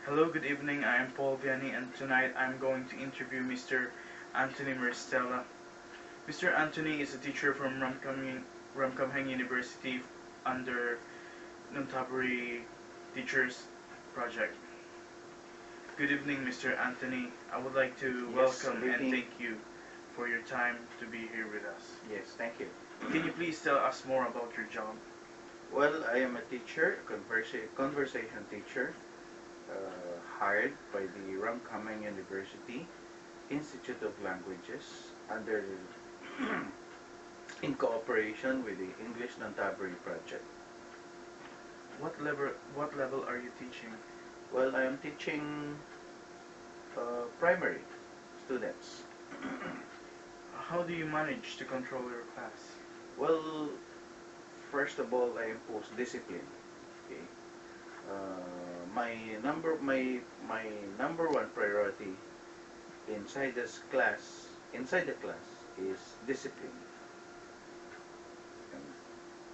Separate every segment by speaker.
Speaker 1: Hello, good evening. I am Paul Vianney, and tonight I'm going to interview Mr. Anthony Maristela. Mr. Anthony is a teacher from Ramkhamhaeng University under Nonthaburi Teachers Project. Good evening, Mr. Anthony. I would like to
Speaker 2: Yes,
Speaker 1: welcome
Speaker 2: good
Speaker 1: and
Speaker 2: evening.
Speaker 1: thank you for your time to be here with us.
Speaker 2: Yes, thank you.
Speaker 1: Can you please tell us more about your job?
Speaker 2: Well, I am a teacher, conversation teacher, hired by the Ramkhamhaeng University Institute of Languages under in cooperation with the English Nonthaburi Project.
Speaker 1: What level are you teaching?
Speaker 2: Well, I am teaching primary students.
Speaker 1: How do you manage to control your class?
Speaker 2: Well, first of all, I impose discipline. Okay. My number one priority inside the class is discipline.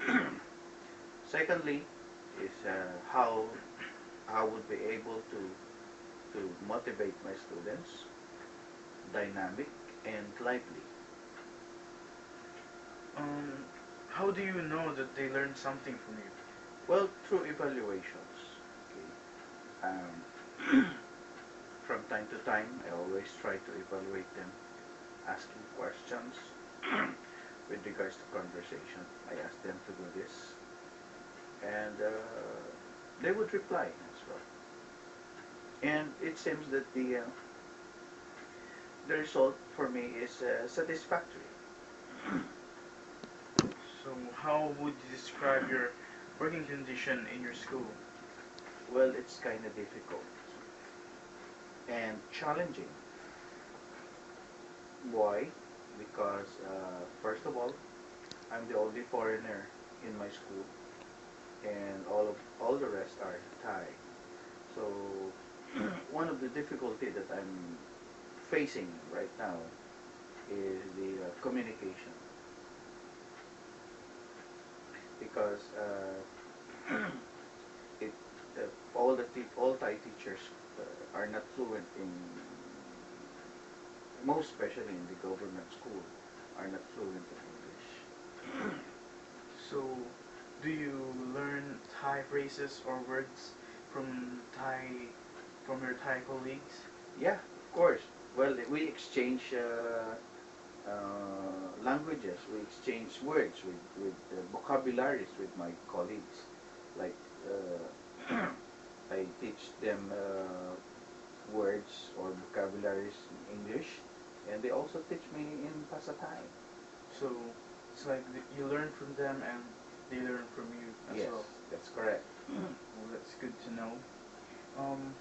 Speaker 2: And secondly, is how I would be able to motivate my students, dynamic and lively.
Speaker 1: Um, how do you know that they learned something from you?
Speaker 2: Well, through evaluations. Okay. From time to time, I always try to evaluate them, asking questions with regards to conversation. I ask them to do this, and they would reply as well. And it seems that the result for me is satisfactory.
Speaker 1: So how would you describe your working condition in your school?
Speaker 2: Well, it's kind of difficult and challenging. Why? Because first of all, I'm the only foreigner in my school, and all the rest are Thai. So one of the difficulty that I'm facing right now is the communication, because it all Thai teachers are not fluent in, most especially in the government school, are not fluent in English.
Speaker 1: So do you learn Thai phrases or words from from your Thai colleagues?
Speaker 2: Yeah, of course. Well, we exchange languages, we exchange words with vocabularies with my colleagues. Like I teach them words or vocabularies in English, and they also teach me in Pasatay.
Speaker 1: So it's like you learn from them and they learn from you as
Speaker 2: Yes,
Speaker 1: well.
Speaker 2: that's correct.
Speaker 1: Well, that's good to know. Um,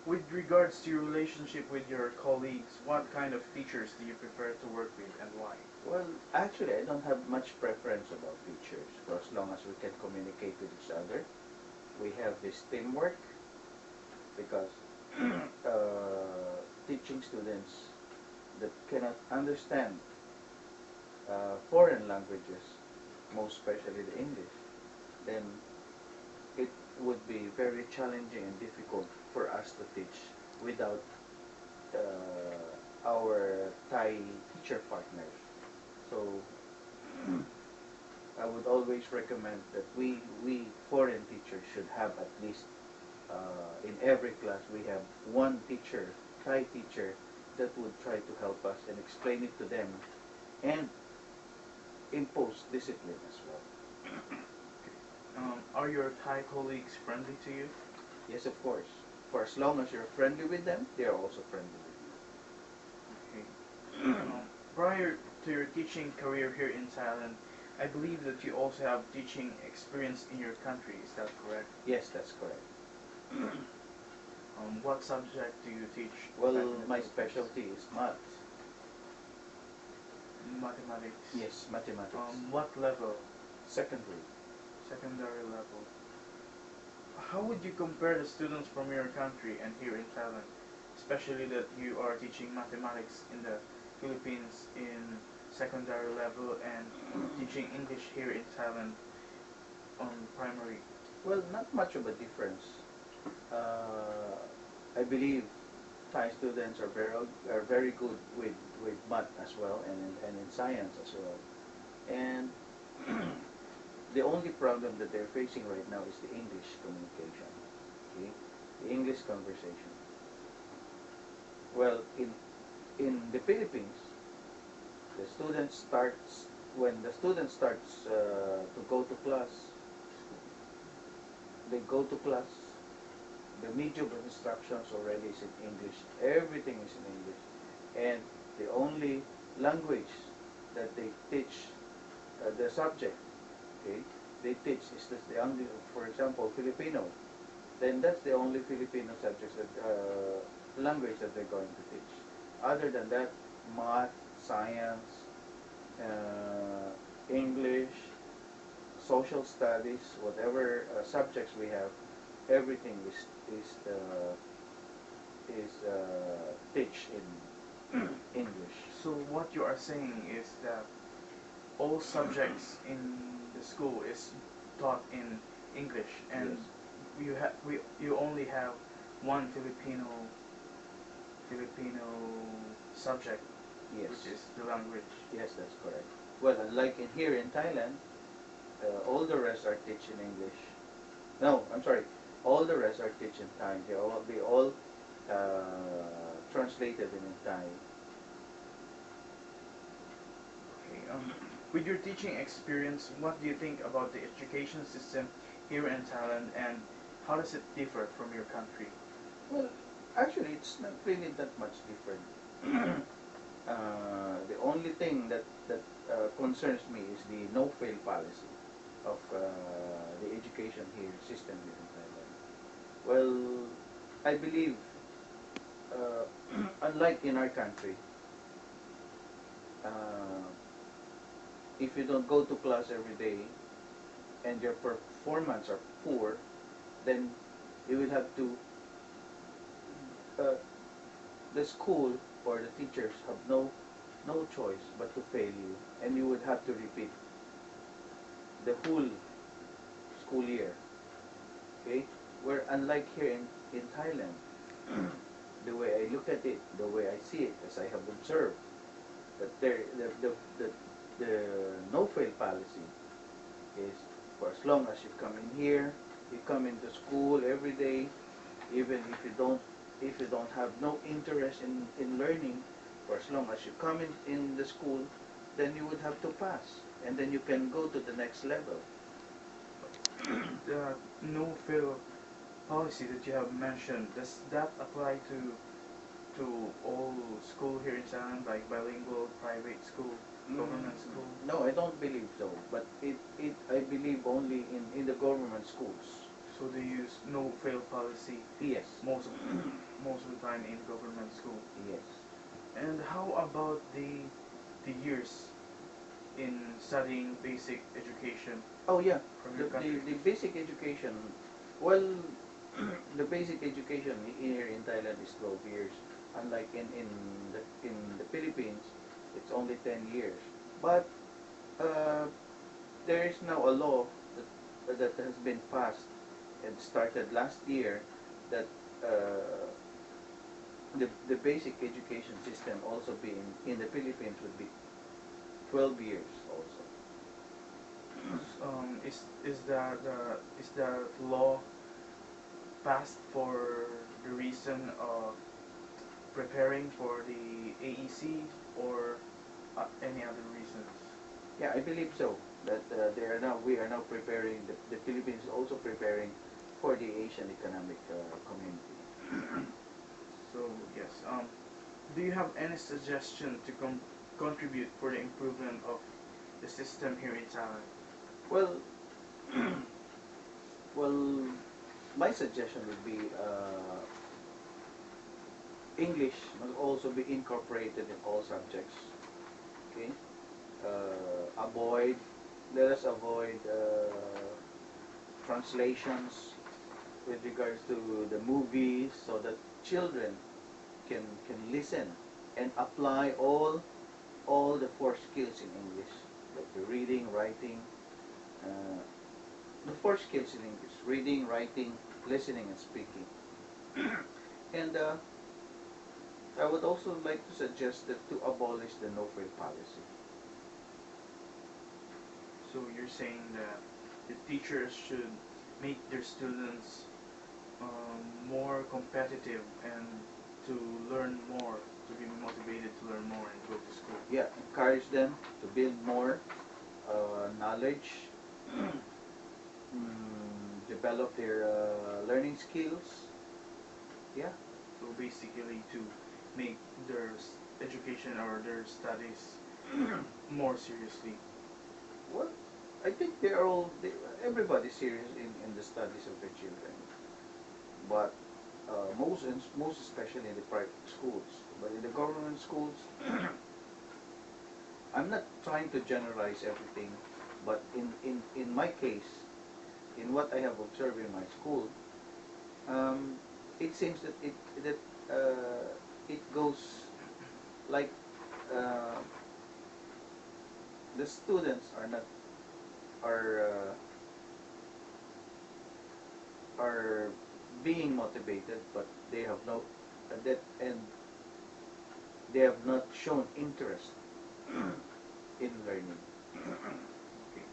Speaker 1: with regards to your relationship with your colleagues, what kind of teachers do you prefer to work with and why?
Speaker 2: Well, actually, I don't have much preference about teachers, for as long as we can communicate with each other. We have this teamwork, because teaching students that cannot understand foreign languages, most especially the English, then it would be very challenging and difficult for us to teach without our Thai teacher partners. So I would always recommend that we foreign teachers should have at least in every class we have one teacher, Thai teacher, that would try to help us and explain it to them and impose discipline as well.
Speaker 1: Are your Thai colleagues friendly to you?
Speaker 2: Yes, of course. For as long as you're friendly with them, they are also friendly with
Speaker 1: Okay. Prior to your teaching career here in Thailand, I believe that you also have teaching experience in your country. Is that correct?
Speaker 2: you. Yes, that's correct.
Speaker 1: What subject do you teach?
Speaker 2: Well,
Speaker 1: back in the
Speaker 2: my
Speaker 1: Philippines?
Speaker 2: specialty is math.
Speaker 1: Mathematics.
Speaker 2: Yes, mathematics.
Speaker 1: What level?
Speaker 2: Secondary.
Speaker 1: Secondary level. How would you compare the students from your country and here in Thailand, especially that you are teaching mathematics in the Philippines in secondary level and teaching English here in Thailand on primary?
Speaker 2: Well, not much of a difference. I believe Thai students are very good with math as well, and in science as well. And the only problem that they're facing right now is the English communication, okay? The English conversation. Well, in the Philippines, the student starts when the student starts to go to class. They go to class. The medium of instructions already is in English. Everything is in English, and the only language that they teach the subject, okay, they teach is just the only, for example, Filipino. Then that's the only Filipino subjects that language that they're going to teach. Other than that, math, science, English, social studies, whatever subjects we have, everything is teach in English.
Speaker 1: So what you are saying is that all subjects in the school is taught in English, and
Speaker 2: Yes.
Speaker 1: you only have one Filipino subject,
Speaker 2: Yes.
Speaker 1: which is the language.
Speaker 2: Yes, that's correct. Well, unlike in here in Thailand, all the rest are teach in English. No, I'm sorry. All the rest are teach in Thai. They all translated in Thai.
Speaker 1: Okay. With your teaching experience, what do you think about the education system here in Thailand, and how does it differ from your country?
Speaker 2: Well, actually, it's not really that much different. The only thing that concerns me is the no-fail policy of the education here system here in Thailand. Well, I believe, unlike in our country, uh, if you don't go to class every day and your performance are poor, then you will have to uh, the school or the teachers have no choice but to fail you, and you would have to repeat the whole school year. Okay, where unlike here in Thailand, the way I look at it, the way I see it, as I have observed, that there the no fail policy is for as long as you come in here, you come into school every day, even if you don't have no interest in learning, for as long as you come in the school, then you would have to pass, and then you can go to the next level.
Speaker 1: The no-fail policy that you have mentioned, does that apply to all school here in Thailand, like bilingual, private school, government school?
Speaker 2: No, I don't believe so, but it I believe only in the government schools.
Speaker 1: So they use no-fail policy
Speaker 2: Yes.
Speaker 1: most of most of the time in government school.
Speaker 2: Yes.
Speaker 1: And how about the years in studying basic education
Speaker 2: Oh yeah,
Speaker 1: from your country?
Speaker 2: the basic education, well, the basic education here in Thailand is 12 years. Unlike in the Philippines, it's only 10 years. But uh, there is now a law that has been passed and started last year that uh, the basic education system also being in the Philippines would be 12 years also.
Speaker 1: Is the law passed for the reason of preparing for the AEC, or any other reasons?
Speaker 2: Yeah, I believe so. That we are now preparing, the Philippines is also preparing for the Asian Economic Community.
Speaker 1: So yes, do you have any suggestion to contribute for the improvement of the system here in Thailand?
Speaker 2: Well, well, my suggestion would be English must also be incorporated in all subjects. Okay, avoid let us avoid translations with regards to the movies, so that children can listen and apply all the four skills in English, like the reading, writing, uh, the four skills in English: reading, writing, listening and speaking. And I would also like to suggest that to abolish the no-fail policy.
Speaker 1: So you're saying that the teachers should make their students more competitive and to learn more, to be motivated to learn more and go to school.
Speaker 2: Yeah, encourage them to build more knowledge, develop their learning skills. Yeah.
Speaker 1: So basically to make their education or their studies more seriously.
Speaker 2: Well, I think everybody's serious in the studies of their children, but most especially in the private schools. But in the government schools, I'm not trying to generalize everything, but in my case, in what I have observed in my school, um, it seems that it goes like uh, the students are not are are being motivated, but they have no that and they have not shown interest in learning.
Speaker 1: Okay.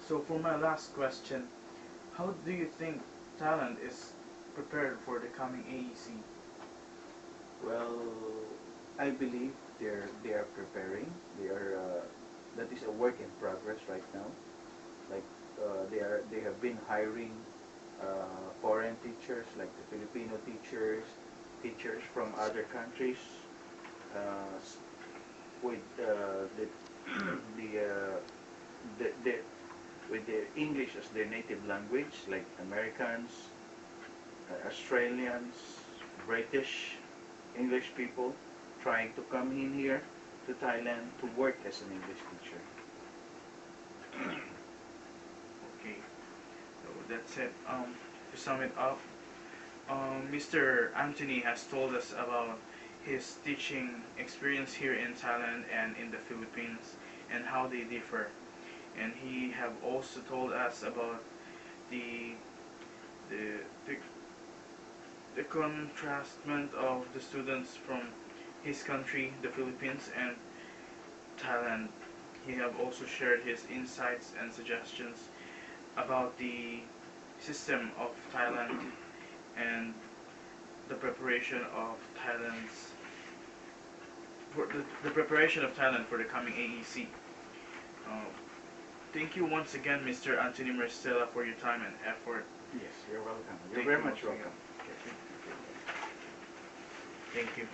Speaker 1: So for my last question, how do you think talent is prepared for the coming AEC?
Speaker 2: Well, I believe they are preparing. They are that is a work in progress right now. Like they have been hiring foreign teachers, like the Filipino teachers, teachers from other countries, with the the, uh, the with the English as their native language, like Americans, Australians, British, English people trying to come in here to Thailand to work as an English teacher.
Speaker 1: Okay, so that's it. To sum it up, Mr. Anthony has told us about his teaching experience here in Thailand and in the Philippines and how they differ. And he have also told us about the the the, the contrastment of the students from his country, the Philippines, and Thailand. He have also shared his insights and suggestions about the system of Thailand and the preparation of the preparation of Thailand for the coming AEC. Uh, Thank you once again, Mr. Anthony Maristela, for your time and effort.
Speaker 2: Yes, you're welcome. You're
Speaker 1: Thank
Speaker 2: very
Speaker 1: you
Speaker 2: much
Speaker 1: once again.
Speaker 2: welcome.
Speaker 1: Thank you.